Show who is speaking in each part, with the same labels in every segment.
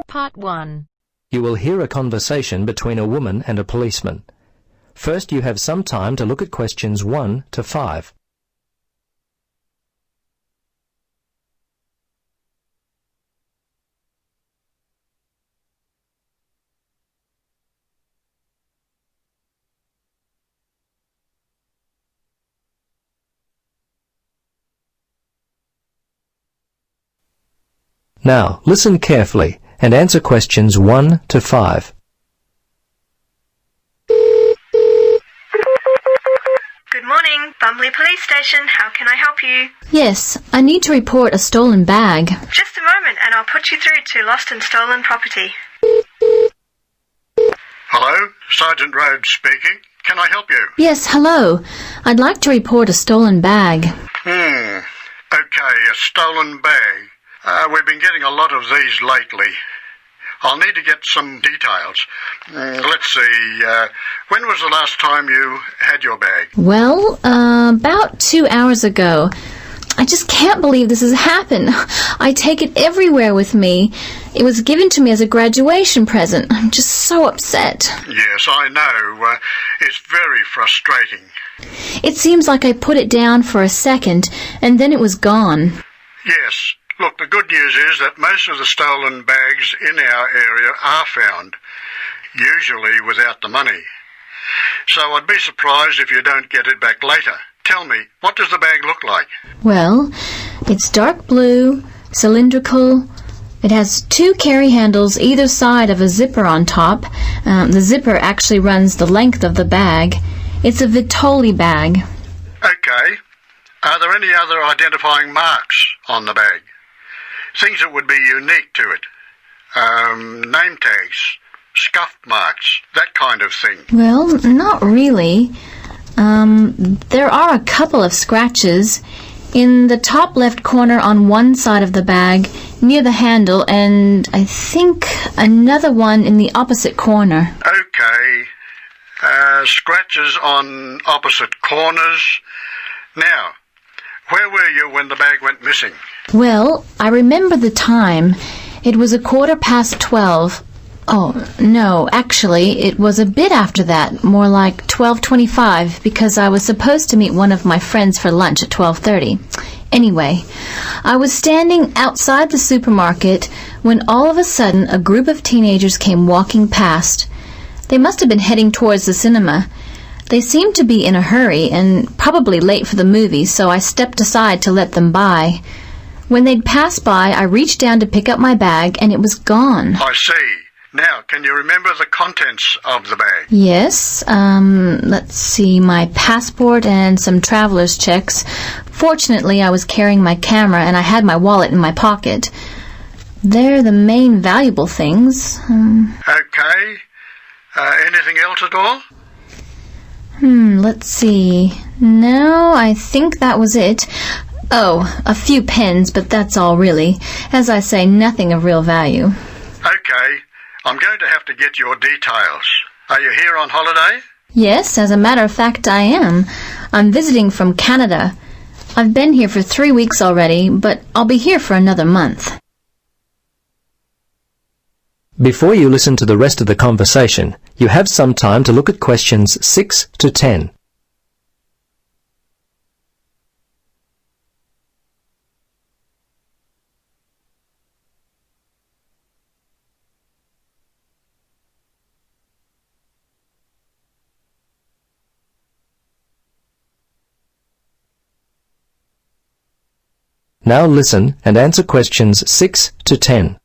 Speaker 1: Part 1.
Speaker 2: You will hear a conversation between a woman and a policeman. First, you have some time to look at questions 1 to 5. Now, listen carefully and answer questions 1 to 5.
Speaker 3: Good morning, Bumley Police Station. How can I help you?
Speaker 4: Yes, I need to report a stolen bag.
Speaker 3: Just a moment and I'll put you through to Lost and Stolen Property.
Speaker 5: Hello, Sergeant Rhodes speaking. Can I help you?
Speaker 4: Yes, hello. I'd like to report a stolen bag.
Speaker 5: Okay, a stolen bag. We've been getting a lot of these lately. I'll need to get some details. Let's see, when was the last time you had your bag?
Speaker 4: Well, about 2 hours ago. I just can't believe this has happened. I take it everywhere with me. It was given to me as a graduation present. I'm just so upset.
Speaker 5: Yes, I know. It's very frustrating.
Speaker 4: It seems like I put it down for a second, and then it was gone.
Speaker 5: Yes. Look, the good news is that most of the stolen bags in our area are found, usually without the money. So I'd be surprised if you don't get it back later. Tell me, what does the bag look like?
Speaker 4: Well, it's dark blue, cylindrical. It has 2 carry handles either side of a zipper on top. The zipper actually runs the length of the bag. It's a Vitoli bag.
Speaker 5: Okay. Are there any other identifying marks on the bag? Things that would be unique to it. Name tags, scuff marks, that kind of thing.
Speaker 4: Well, not really. There are a couple of scratches in the top left corner on one side of the bag, near the handle, and I think another one in the opposite corner.
Speaker 5: Okay. Scratches on opposite corners. Now, where were you when the bag went missing?
Speaker 4: Well, I remember the time. It was 12:15. Oh, no, actually, it was a bit after that, more like 12:25, because I was supposed to meet one of my friends for lunch at 12:30. Anyway, I was standing outside the supermarket when all of a sudden a group of teenagers came walking past. They must have been heading towards the cinema. They seemed to be in a hurry and probably late for the movie, so I stepped aside to let them by. When they'd passed by, I reached down to pick up my bag, and it was gone.
Speaker 5: I see. Now, can you remember the contents of the bag?
Speaker 4: Yes, let's see, my passport and some traveler's checks. Fortunately, I was carrying my camera, and I had my wallet in my pocket. They're the main valuable things.
Speaker 5: Okay. Anything else at all?
Speaker 4: Let's see. No, I think that was it. Oh, a few pens, but that's all really. As I say, nothing of real value.
Speaker 5: Okay. I'm going to have to get your details. Are you here on holiday?
Speaker 4: Yes, as a matter of fact, I am. I'm visiting from Canada. I've been here for 3 weeks already, but I'll be here for another month.
Speaker 2: Before you listen to the rest of the conversation, you have some time to look at questions 6 to 10. Now listen and answer questions 6 to 10.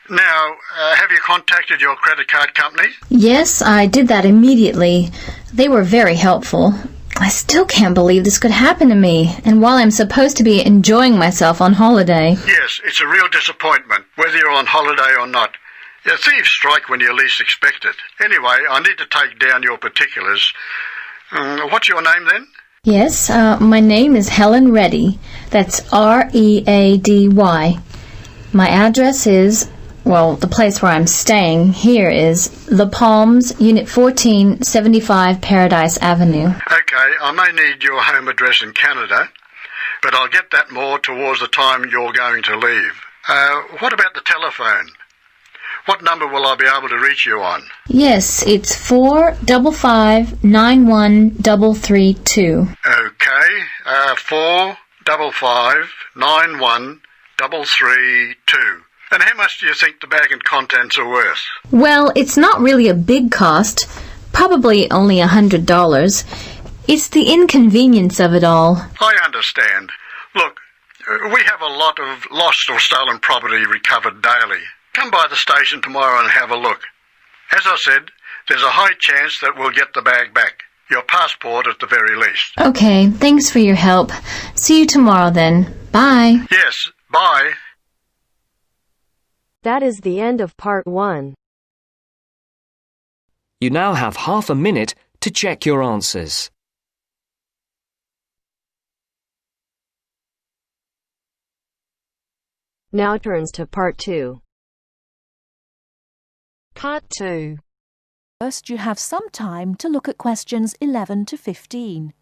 Speaker 5: Now, have you contacted your credit card company?
Speaker 4: Yes, I did that immediately. They were very helpful. I still can't believe this could happen to me, and while I'm supposed to be enjoying myself on holiday.
Speaker 5: Yes, it's a real disappointment, whether you're on holiday or not. Thieves strike when you least expect it. Anyway, I need to take down your particulars. What's your name then?
Speaker 4: Yes, my name is Helen Reddy. That's R-E-A-D-Y. My address is, well, the place where I'm staying here is The Palms, Unit 14, 75 Paradise Avenue.
Speaker 5: Okay, I may need your home address in Canada, but I'll get that more towards the time you're going to leave. What about the telephone? What number will I be able to reach you on?
Speaker 4: Yes, it's 455-91332.
Speaker 5: Okay, 455-91332. And how much do you think the bag and contents are worth?
Speaker 4: Well, it's not really a big cost. Probably only $100. It's the inconvenience of it all.
Speaker 5: I understand. Look, we have a lot of lost or stolen property recovered daily. Come by the station tomorrow and have a look. As I said, there's a high chance that we'll get the bag back. Your passport at the very least.
Speaker 4: Okay, thanks for your help. See you tomorrow then. Bye.
Speaker 5: Yes, bye.
Speaker 1: That is the end of part 1.
Speaker 6: You now have half a minute to check your answers.
Speaker 1: Now turns to part 2.
Speaker 7: Part 2. First, you have some time to look at questions 11 to 15.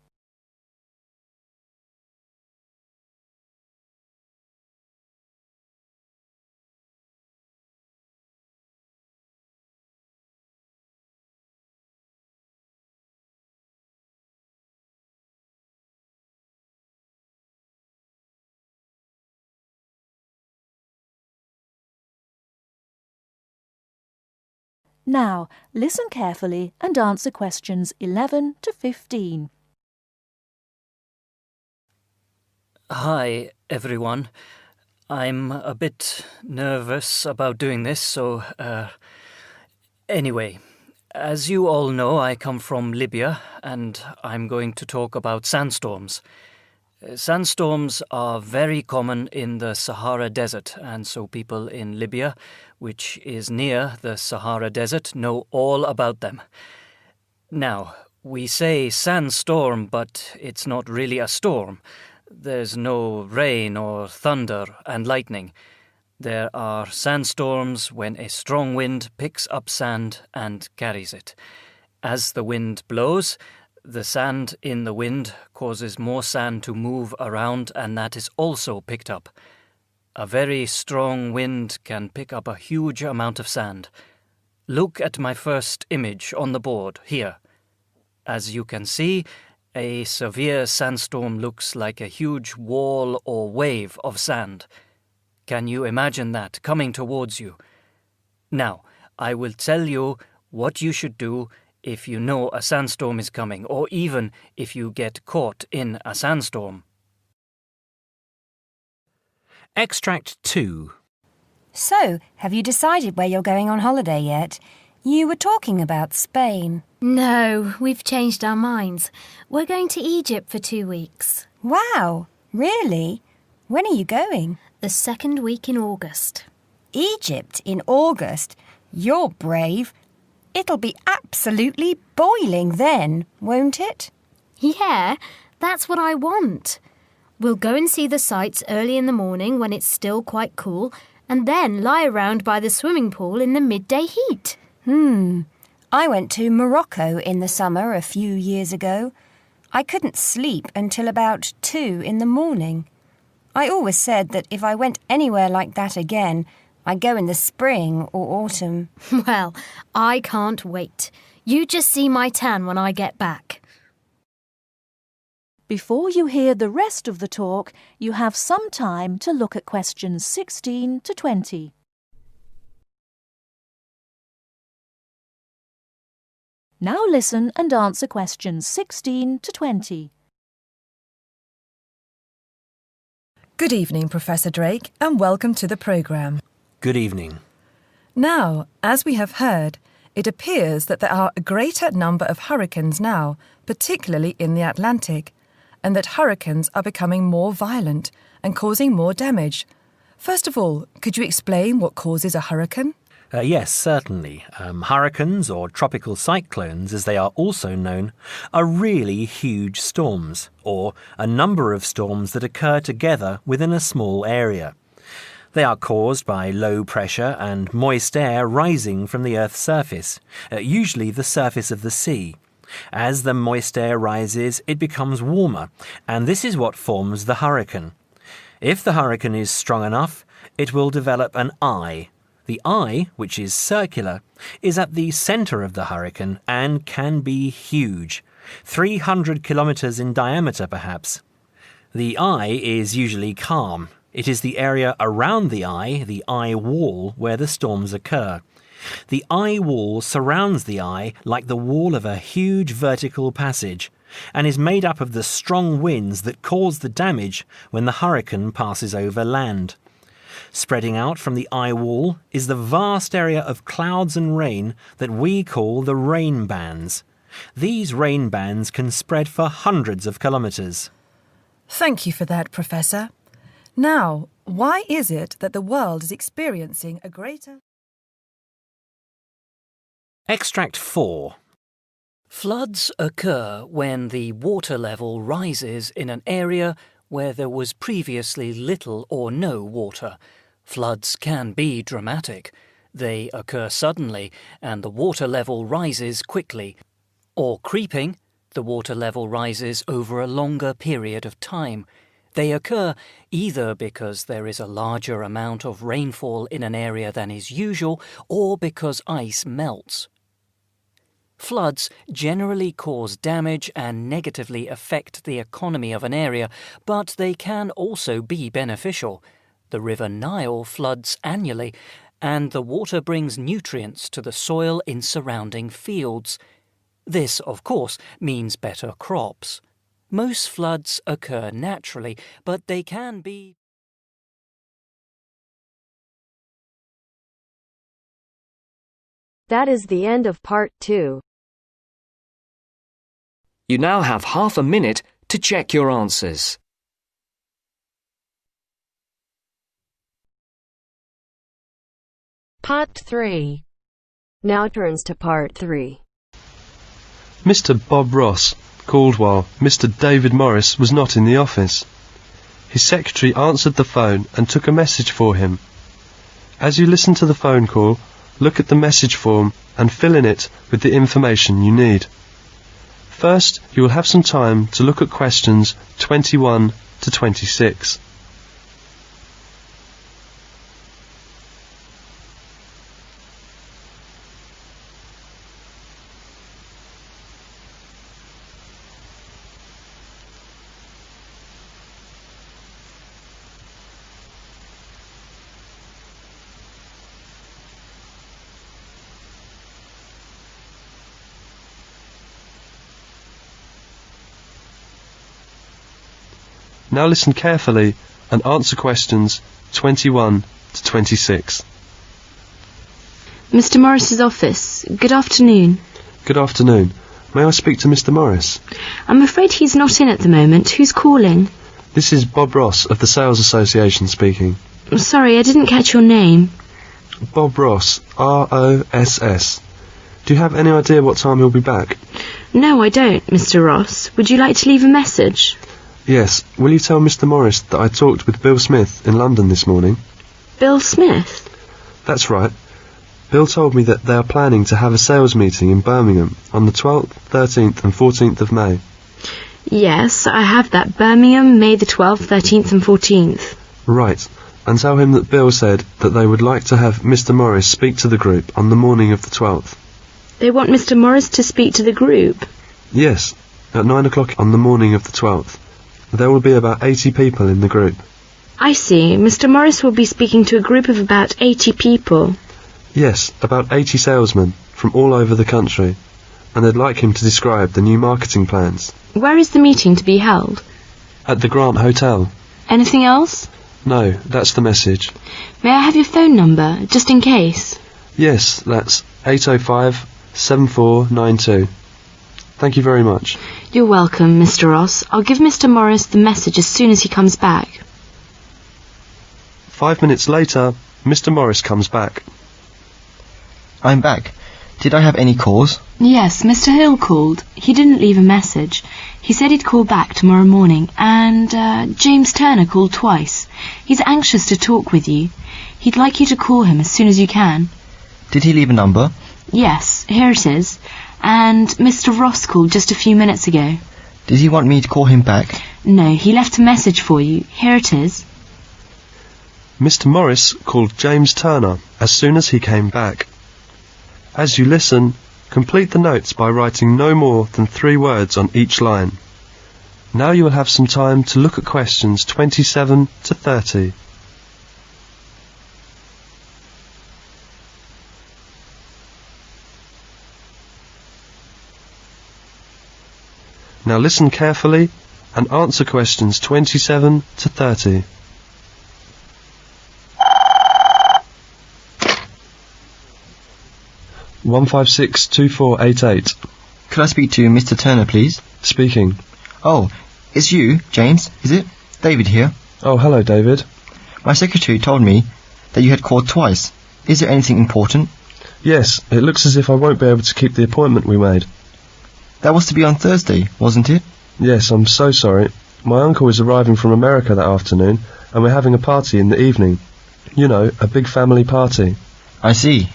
Speaker 7: Now, listen carefully and answer questions 11 to 15.
Speaker 8: Hi, everyone. I'm a bit nervous about doing this, so, anyway, as you all know, I come from Libya, and I'm going to talk about sandstorms. Sandstorms are very common in the Sahara Desert, and so people in Libya, which is near the Sahara Desert, know all about them. Now, we say sandstorm, but it's not really a storm. There's no rain or thunder and lightning. There are sandstorms when a strong wind picks up sand and carries it. As the wind blows, the sand in the wind causes more sand to move around, and that is also picked up. A very strong wind can pick up a huge amount of sand. Look at my first image on the board here. As you can see, a severe sandstorm looks like a huge wall or wave of sand. Can you imagine that coming towards you? Now, I will tell you what you should do if you know a sandstorm is coming, or even if you get caught in a sandstorm.
Speaker 9: Extract 2.
Speaker 10: So, have you decided where you're going on holiday yet? You were talking about Spain.
Speaker 11: No, we've changed our minds. We're going to Egypt for 2 weeks.
Speaker 10: Wow, really? When are you going?
Speaker 11: The second week in August.
Speaker 10: Egypt in August? You're brave. It'll be absolutely boiling then, won't it?
Speaker 11: Yeah, that's what I want. We'll go and see the sights early in the morning when it's still quite cool, and then lie around by the swimming pool in the midday heat.
Speaker 10: I went to Morocco in the summer a few years ago. I couldn't sleep until about 2 in the morning. I always said that if I went anywhere like that again, I'd go in the spring or autumn.
Speaker 11: Well, I can't wait. You just see my tan when I get back. Before you hear the rest of the talk, you have some time to look at questions 16 to 20. Now listen and answer questions 16 to 20.
Speaker 12: Good evening, Professor Drake, and welcome to the programme.
Speaker 9: Good evening.
Speaker 12: Now, as we have heard, it appears that there are a greater number of hurricanes now, particularly in the Atlantic, and that hurricanes are becoming more violent and causing more damage. First of all, could you explain what causes a hurricane?
Speaker 9: Yes, certainly. Hurricanes, or tropical cyclones as they are also known, are really huge storms, or a number of storms that occur together within a small area. They are caused by low pressure and moist air rising from the Earth's surface, usually the surface of the sea. As the moist air rises, it becomes warmer, and this is what forms the hurricane. If the hurricane is strong enough, it will develop an eye. The eye, which is circular, is at the centre of the hurricane and can be huge, 300 kilometres in diameter perhaps. The eye is usually calm. It is the area around the eye wall, where the storms occur. The eye wall surrounds the eye like the wall of a huge vertical passage, and is made up of the strong winds that cause the damage when the hurricane passes over land. Spreading out from the eye wall is the vast area of clouds and rain that we call the rain bands. These rain bands can spread for hundreds of kilometres.
Speaker 12: Thank you for that, Professor. Now, why is it that the world is experiencing a greater...
Speaker 9: Extract 4.
Speaker 8: Floods occur when the water level rises in an area where there was previously little or no water. Floods can be dramatic. They occur suddenly and the water level rises quickly. Or creeping, the water level rises over a longer period of time. They occur either because there is a larger amount of rainfall in an area than is usual or because ice melts. Floods generally cause damage and negatively affect the economy of an area, but they can also be beneficial. The River Nile floods annually, and the water brings nutrients to the soil in surrounding fields. This, of course, means better crops. Most floods occur naturally, but they can be...
Speaker 1: That is the end of part 2.
Speaker 6: You now have half a minute to check your answers.
Speaker 1: Part 3. Now turns to part 3.
Speaker 13: Mr. Bob Ross called while Mr. David Morris was not in the office. His secretary answered the phone and took a message for him. As you listen to the phone call, look at the message form and fill in it with the information you need. First, you will have some time to look at questions 21 to 26. Now listen carefully and answer questions 21 to 26.
Speaker 14: Mr. Morris's office. Good afternoon.
Speaker 13: Good afternoon. May I speak to Mr. Morris?
Speaker 14: I'm afraid he's not in at the moment. Who's calling?
Speaker 13: This is Bob Ross of the Sales Association speaking.
Speaker 14: Sorry, I didn't catch your name.
Speaker 13: Bob Ross, R-O-S-S. Do you have any idea what time he'll be back?
Speaker 14: No, I don't, Mr. Ross. Would you like to leave a message?
Speaker 13: Yes. Will you tell Mr. Morris that I talked with Bill Smith in London this morning?
Speaker 14: Bill Smith?
Speaker 13: That's right. Bill told me that they are planning to have a sales meeting in Birmingham on the 12th, 13th and 14th of May.
Speaker 14: Yes, I have that. Birmingham, May the 12th, 13th and 14th.
Speaker 13: Right. And tell him that Bill said that they would like to have Mr. Morris speak to the group on the morning of the 12th.
Speaker 14: They want Mr. Morris to speak to the group?
Speaker 13: Yes, at 9 o'clock on the morning of the 12th. There will be about 80 people in the group.
Speaker 14: I see. Mr. Morris will be speaking to a group of about 80 people.
Speaker 13: Yes, about 80 salesmen from all over the country, and they'd like him to describe the new marketing plans.
Speaker 14: Where is the meeting to be held?
Speaker 13: At the Grant Hotel.
Speaker 14: Anything else?
Speaker 13: No, that's the message.
Speaker 14: May I have your phone number, just in case?
Speaker 13: Yes, that's 805-7492. Thank you very much.
Speaker 14: You're welcome, Mr. Ross. I'll give Mr. Morris the message as soon as he comes back.
Speaker 13: 5 minutes later, Mr. Morris comes back.
Speaker 15: I'm back. Did I have any cause?
Speaker 14: Yes, Mr. Hill called. He didn't leave a message. He said he'd call back tomorrow morning, and James Turner called twice. He's anxious to talk with you. He'd like you to call him as soon as you can.
Speaker 15: Did he leave a number?
Speaker 14: Yes, here it is. And Mr. Ross called just a few minutes ago.
Speaker 15: Did he want me to call him back?
Speaker 14: No, he left a message for you. Here it is.
Speaker 13: Mr. Morris called James Turner as soon as he came back. As you listen, complete the notes by writing no more than 3 words on each line. Now you will have some time to look at questions 27 to 30. Now listen carefully and answer questions 27 to 30. One 1562488.
Speaker 15: Could I speak to Mr. Turner, please?
Speaker 13: Speaking.
Speaker 15: Oh, it's you, James, is it? David here.
Speaker 13: Oh, hello, David.
Speaker 15: My secretary told me that you had called twice. Is there anything important?
Speaker 13: Yes, it looks as if I won't be able to keep the appointment we made.
Speaker 15: That was to be on Thursday, wasn't it?
Speaker 13: Yes, I'm so sorry. My uncle is arriving from America that afternoon, and we're having a party in the evening. You know, a big family party.
Speaker 15: I see.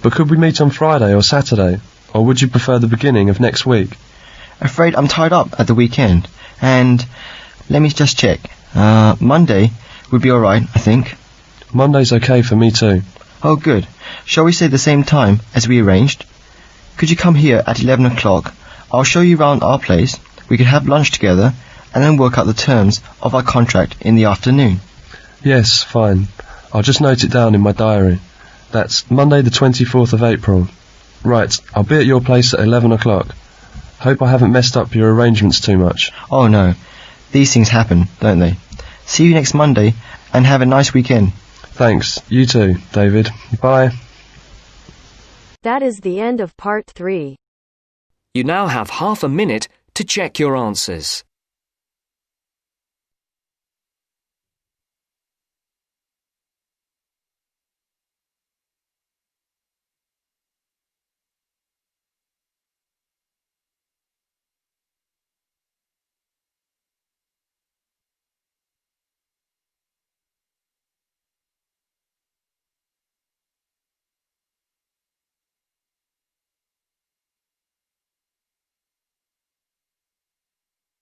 Speaker 13: But could we meet on Friday or Saturday? Or would you prefer the beginning of next week?
Speaker 15: Afraid I'm tied up at the weekend. And let me just check. Monday would be alright, I think.
Speaker 13: Monday's okay for me too.
Speaker 15: Oh, good. Shall we say the same time as we arranged? Could you come here at 11 o'clock? I'll show you round our place. We could have lunch together and then work out the terms of our contract in the afternoon.
Speaker 13: Yes, fine. I'll just note it down in my diary. That's Monday the 24th of April. Right, I'll be at your place at 11 o'clock. Hope I haven't messed up your arrangements too much.
Speaker 15: Oh no, these things happen, don't they? See you next Monday and have a nice weekend.
Speaker 13: Thanks, you too, David. Bye.
Speaker 1: That is the end of part 3.
Speaker 6: You now have half a minute to check your answers.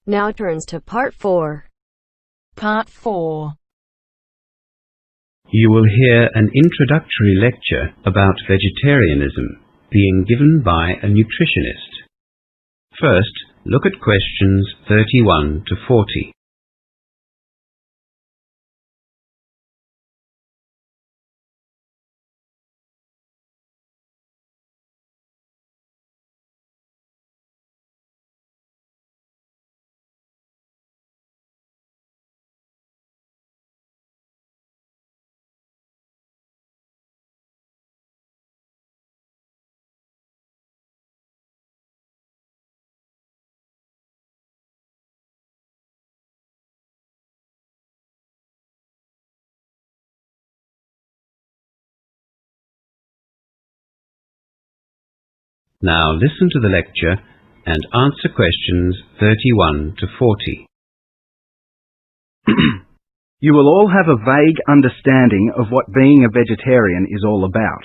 Speaker 1: Now turns to part 4.
Speaker 16: Part 4.
Speaker 17: You will hear an introductory lecture about vegetarianism being given by a nutritionist. First, look at questions 31 to 40. Now listen to the lecture and answer questions 31 to 40.
Speaker 18: You will all have a vague understanding of what being a vegetarian is all about.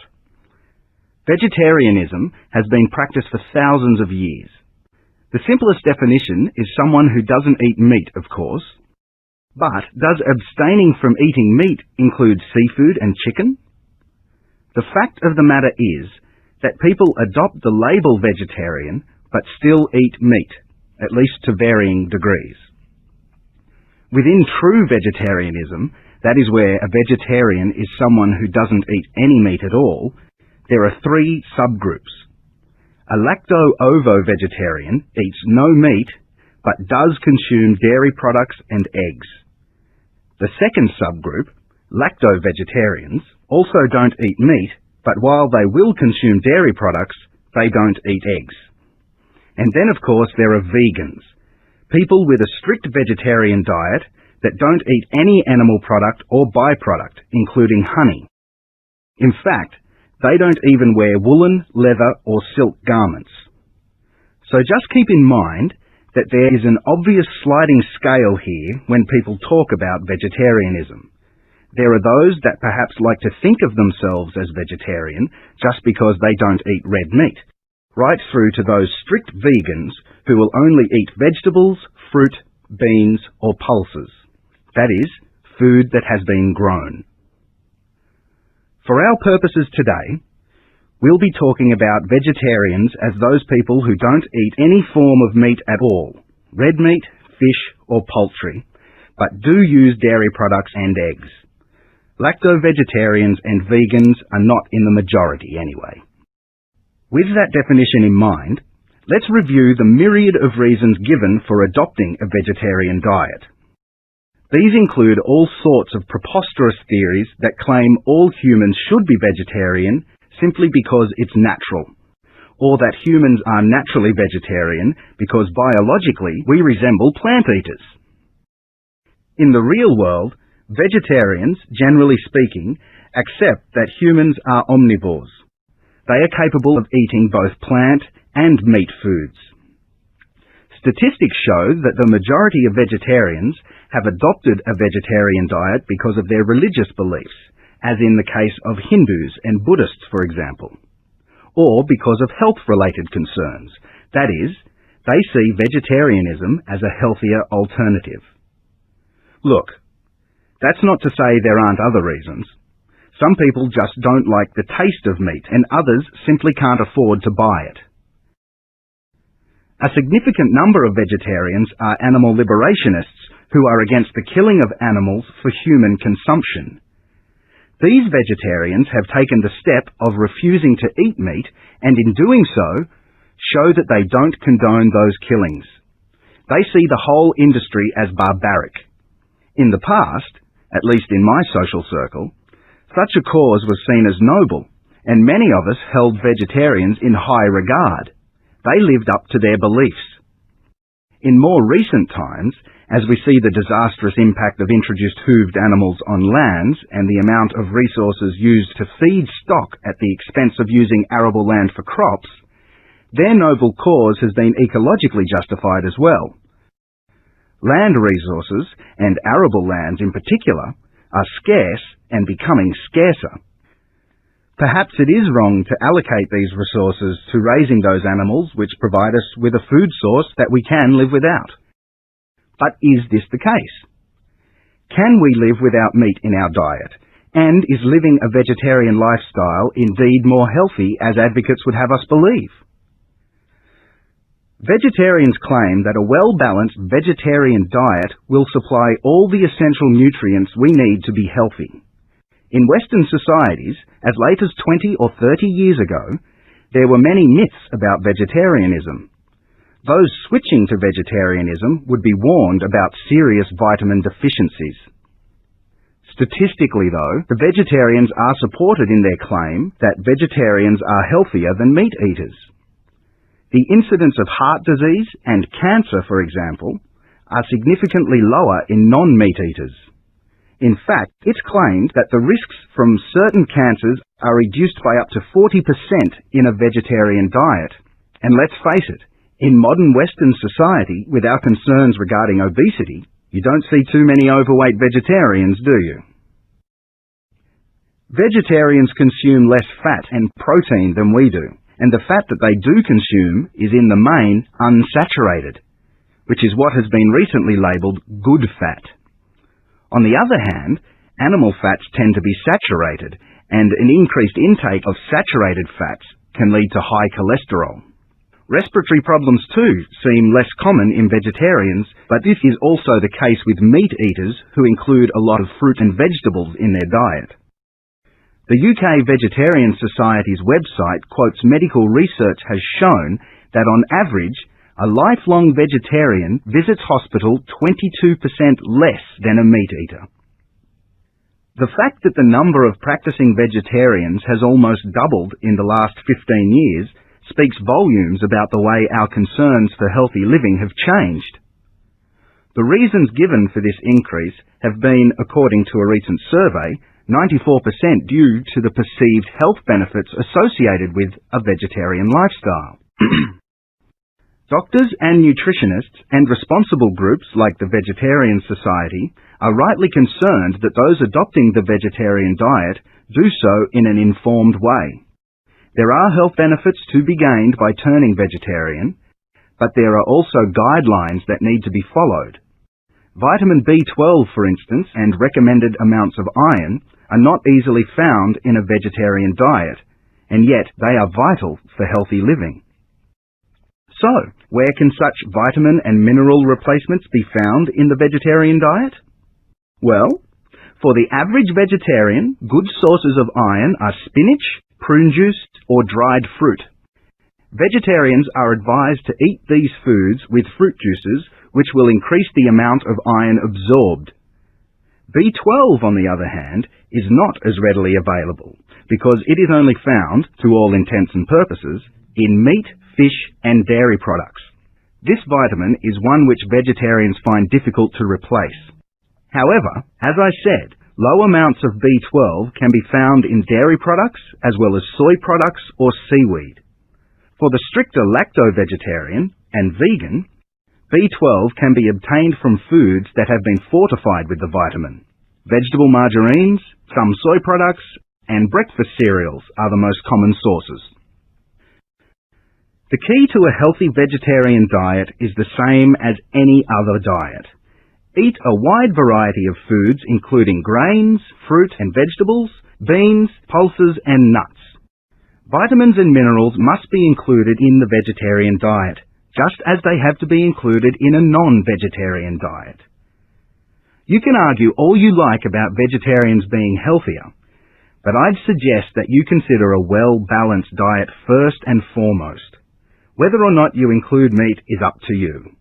Speaker 18: Vegetarianism has been practiced for thousands of years. The simplest definition is someone who doesn't eat meat, of course. But does abstaining from eating meat include seafood and chicken? The fact of the matter is that people adopt the label vegetarian but still eat meat, at least to varying degrees. Within true vegetarianism, that is where a vegetarian is someone who doesn't eat any meat at all, there are 3 subgroups. A lacto-ovo-vegetarian eats no meat but does consume dairy products and eggs. The second subgroup, lacto-vegetarians, also don't eat meat, but while they will consume dairy products, they don't eat eggs. And then, of course, there are vegans, people with a strict vegetarian diet that don't eat any animal product or byproduct, including honey. In fact, they don't even wear woolen, leather, or silk garments. So just keep in mind that there is an obvious sliding scale here when people talk about vegetarianism. There are those that perhaps like to think of themselves as vegetarian just because they don't eat red meat, right through to those strict vegans who will only eat vegetables, fruit, beans, or pulses. That is, food that has been grown. For our purposes today, we'll be talking about vegetarians as those people who don't eat any form of meat at all, red meat, fish or poultry, but do use dairy products and eggs. Lacto-vegetarians and vegans are not in the majority anyway. With that definition in mind, let's review the myriad of reasons given for adopting a vegetarian diet. These include all sorts of preposterous theories that claim all humans should be vegetarian simply because it's natural, or that humans are naturally vegetarian because biologically we resemble plant eaters. In the real world, vegetarians, generally speaking, accept that humans are omnivores. They are capable of eating both plant and meat foods. Statistics show that the majority of vegetarians have adopted a vegetarian diet because of their religious beliefs, as in the case of Hindus and Buddhists, for example, or because of health-related concerns. That is, they see vegetarianism as a healthier alternative. Look, that's not to say there aren't other reasons. Some people just don't like the taste of meat, and others simply can't afford to buy it. A significant number of vegetarians are animal liberationists who are against the killing of animals for human consumption. These vegetarians have taken the step of refusing to eat meat, and in doing so, show that they don't condone those killings. They see the whole industry as barbaric. In the past, at least in my social circle, such a cause was seen as noble, and many of us held vegetarians in high regard. They lived up to their beliefs. In more recent times, as we see the disastrous impact of introduced hooved animals on lands and the amount of resources used to feed stock at the expense of using arable land for crops, their noble cause has been ecologically justified as well. Land resources, and arable lands in particular, are scarce and becoming scarcer. Perhaps it is wrong to allocate these resources to raising those animals which provide us with a food source that we can live without. But is this the case? Can we live without meat in our diet? And is living a vegetarian lifestyle indeed more healthy as advocates would have us believe? Vegetarians claim that a well-balanced vegetarian diet will supply all the essential nutrients we need to be healthy. In Western societies, as late as 20 or 30 years ago, there were many myths about vegetarianism. Those switching to vegetarianism would be warned about serious vitamin deficiencies. Statistically, though, the vegetarians are supported in their claim that vegetarians are healthier than meat eaters. The incidence of heart disease and cancer, for example, are significantly lower in non-meat eaters. In fact, it's claimed that the risks from certain cancers are reduced by up to 40% in a vegetarian diet. And let's face it, in modern Western society, with our concerns regarding obesity, you don't see too many overweight vegetarians, do you? Vegetarians consume less fat and protein than we do, and the fat that they do consume is in the main unsaturated, which is what has been recently labelled good fat. On the other hand, animal fats tend to be saturated, and an increased intake of saturated fats can lead to high cholesterol. Respiratory problems too seem less common in vegetarians, but this is also the case with meat eaters who include a lot of fruit and vegetables in their diet. The UK Vegetarian Society's website quotes medical research has shown that on average, a lifelong vegetarian visits hospital 22% less than a meat eater. The fact that the number of practicing vegetarians has almost doubled in the last 15 years speaks volumes about the way our concerns for healthy living have changed. The reasons given for this increase have been, according to a recent survey, 94% due to the perceived health benefits associated with a vegetarian lifestyle. Doctors and nutritionists and responsible groups like the Vegetarian Society are rightly concerned that those adopting the vegetarian diet do so in an informed way. There are health benefits to be gained by turning vegetarian, but there are also guidelines that need to be followed. Vitamin B12, for instance, and recommended amounts of iron are not easily found in a vegetarian diet, and yet they are vital for healthy living. So, where can such vitamin and mineral replacements be found in the vegetarian diet? Well, for the average vegetarian, good sources of iron are spinach, prune juice, or dried fruit. Vegetarians are advised to eat these foods with fruit juices, which will increase the amount of iron absorbed. B12, on the other hand, is not as readily available because it is only found, to all intents and purposes, in meat, fish, and dairy products. This vitamin is one which vegetarians find difficult to replace. However, as I said, low amounts of B12 can be found in dairy products as well as soy products or seaweed. For the stricter lacto-vegetarian and vegan, B12 can be obtained from foods that have been fortified with the vitamin. Vegetable margarines, some soy products, and breakfast cereals are the most common sources. The key to a healthy vegetarian diet is the same as any other diet. Eat a wide variety of foods including grains, fruit and vegetables, beans, pulses and nuts. Vitamins and minerals must be included in the vegetarian diet, just as they have to be included in a non-vegetarian diet. You can argue all you like about vegetarians being healthier, but I'd suggest that you consider a well-balanced diet first and foremost. Whether or not you include meat is up to you.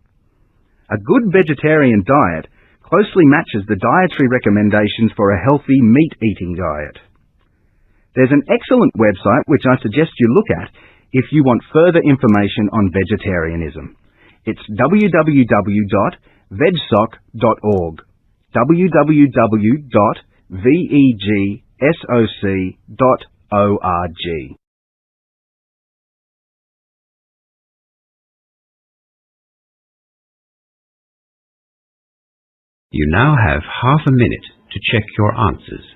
Speaker 18: A good vegetarian diet closely matches the dietary recommendations for a healthy meat-eating diet. There's an excellent website which I suggest you look at if you want further information on vegetarianism. It's www.vegsoc.org. www.vegsoc.org.
Speaker 17: You now have half a minute to check your answers.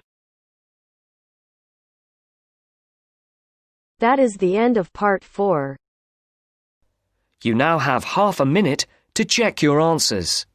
Speaker 1: That is the end of part 4.
Speaker 6: You now have half a minute to check your answers.